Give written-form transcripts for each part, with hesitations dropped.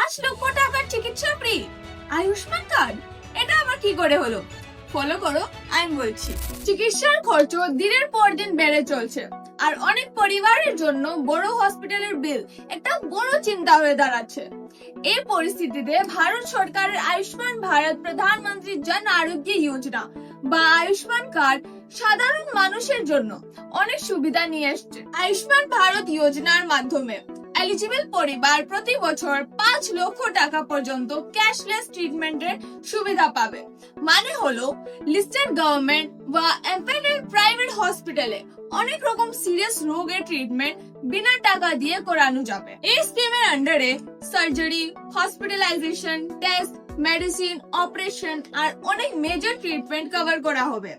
5 লক্ষ টাকার চিকিৎসা ফ্রি আয়ুষ্মান কার্ড, এটা আবার কি করে হলো? ফলো করো, আমি বলছি। চিকিৎসার খরচ দিনের পর দিন বেড়ে চলছে, আর অনেক পরিবারের জন্য বড় হসপিটালের বিল একটা বড় চিন্তা হয়ে দাঁড়াচ্ছে। এই পরিস্থিতিতে ভারত সরকারের আয়ুষ্মান ভারত প্রধানমন্ত্রী জন আরোগ্য যোজনা বা আয়ুষ্মান কার্ড সাধারণ মানুষের জন্য অনেক সুবিধা নিয়ে এসছে। আয়ুষ্মান ভারত যোজনার মাধ্যমে এলিজিবল পরিবার প্রতি বছর 5 লক্ষ টাকা পর্যন্ত ক্যাশলেস ট্রিটমেন্টের সুবিধা পাবে। মানে হলো লিস্টেড গভর্নমেন্ট বা এমপ্যানেল প্রাইভেট হসপিটালে অনেক রকম সিরিয়াস রোগের ট্রিটমেন্ট বিনা টাকা দিয়ে করানো যাবে। এই স্কিমের আন্ডারে surgery, hospitalisation, test, medicine, operation আর অনেক মেজর ট্রিটমেন্ট কভার করা হবে।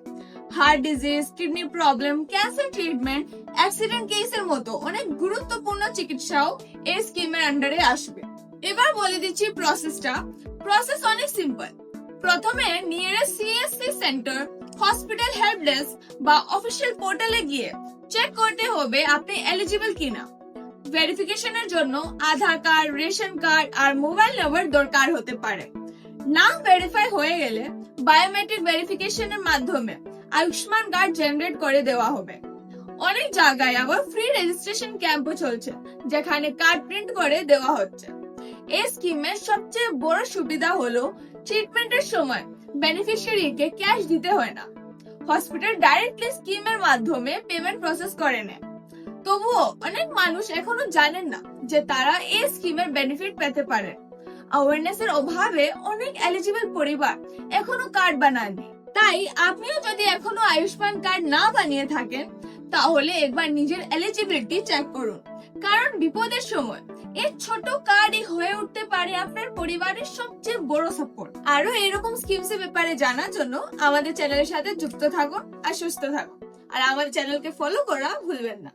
Heart disease, kidney problem, cancer treatment, accident কেসের মতো অনেক গুরুত্বপূর্ণ চিকিৎসাও এই স্কিমের আন্ডারে আসবে। এবার বলে দিচ্ছি প্রসেস অনেক সিম্পল। প্রথমে nearest CSC centre, hospital help desk বা অফিসিয়াল পোর্টালে গিয়ে চেক করতে হবে আপনি এলিজিবল কিনা। ভেরিফিকেশনের জন্য আধার কার্ড, রেশন কার্ড আর মোবাইল নম্বর দরকার হতে পারে। নাম ভেরিফাই হয়ে গেলে বায়োমেট্রিক ভেরিফিকেশনের মাধ্যমে আয়ুষ্মান কার্ড জেনারেট করে দেওয়া হবে। অনেক জায়গায় আবার ফ্রি রেজিস্ট্রেশন ক্যাম্পও চলছে, যেখানে কার্ড প্রিন্ট করে দেওয়া হচ্ছে। এই স্কিমের সবচেয়ে বড় সুবিধা হলো ট্রিটমেন্টের সময় বেনিফিশিয়ারিকে ক্যাশ দিতে হয় না। হসপিটাল ডাইরেক্টলি স্কিমের মাধ্যমে পেমেন্ট প্রসেস করে নেয়। তবুও অনেক মানুষ এখনো জানেন না যে তারা এই স্কিমের বেনিফিট পেতে পারে। অ্যাওয়ারনেস এর অভাবে অনেক এলিজিবল পরিবার এখনো কার্ড বানাননি। তাই আপনিও যদি এখনো আয়ুষ্মান কার্ড না বানিয়ে থাকেন, তাহলে একবার নিজের এলিজিবিলিটি চেক করুন, কারণ বিপদের সময় এই ছোট কার্ডই হয়ে উঠতে পারে আপনার পরিবারের সবচেয়ে বড় সাপোর্ট। আরো এরকম স্কিমস এর ব্যাপারে জানার জন্য আমাদের চ্যানেলের সাথে যুক্ত থাকুন আর সুস্থ থাকুন, আর আমাদের চ্যানেলকে ফলো করা ভুলবেন না।